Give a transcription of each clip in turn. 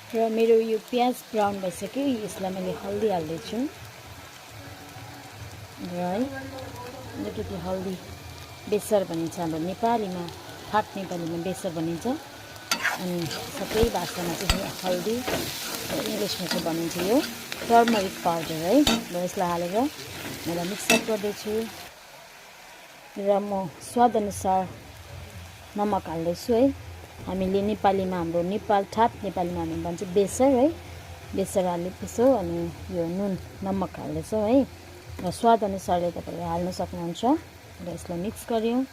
र मेरो यो प्याज ब्राउन भइसक्यो। यसलाई मैले हल्दी हाल्दैछु र है अलिकति हल्दी बेसर भनिन्छ हाम्रो नेपालीमा, ठाट नेपालीमा बेसर भनिन्छ। अनि सबै भाषामा चाहिँ हल्दी, इङ्ग्लिसमा चाहिँ भनिन्छ यो टर्मरिक पाउडर है। र यसलाई हालेर मैले मिक्सअप गर्दैछु र म स्वादअनुसार नमक हाल्दैछु है। हामीले नेपालीमा, हाम्रो नेपाल ठाट नेपालीमा हामी भन्छ बेसर है। बेसर हालेपछि अनि यो नुन नमक हाल्दैछौँ है। र स्वादअनुसारले तपाईँले हाल्न सक्नुहुन्छ। र यसलाई मिक्स गऱ्यौँ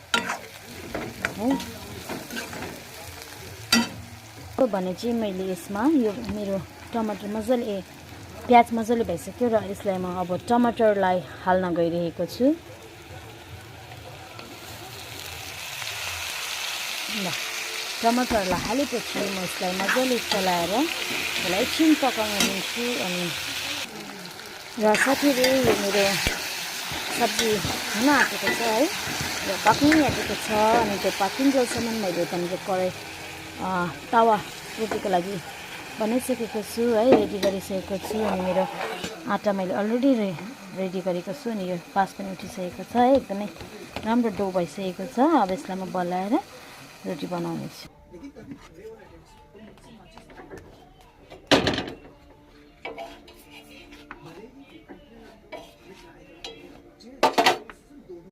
है। भने चाहिँ मैले यसमा यो मेरो टमाटर मजाले, प्याज मजाले भइसक्यो र यसलाई म अब टमाटरलाई हाल्न गइरहेको छु। ल टमाटरलाई हालेपछि म यसलाई मजाले चलाएर यसलाई एकछिन पकाउन दिन्छु। अनि र साथीहरू यो मेरो सब्जी हुन आँटेको छ है, र पाक्नै आँटेको छ। अनि त्यो पाकिन्जेलसम्म मैले त्यहाँनिर कराई तावा रोटीको लागि बनाइसकेको छु है, रेडी गरिसकेको छु। अनि मेरो आँटा मैले अलरेडी रेडी गरेको छु। अनि यो पास पनि उठिसकेको छ है, एकदमै राम्रो डो भइसकेको छ। अब यसलाई म बल्लाएर रोटी बनाउनेछु।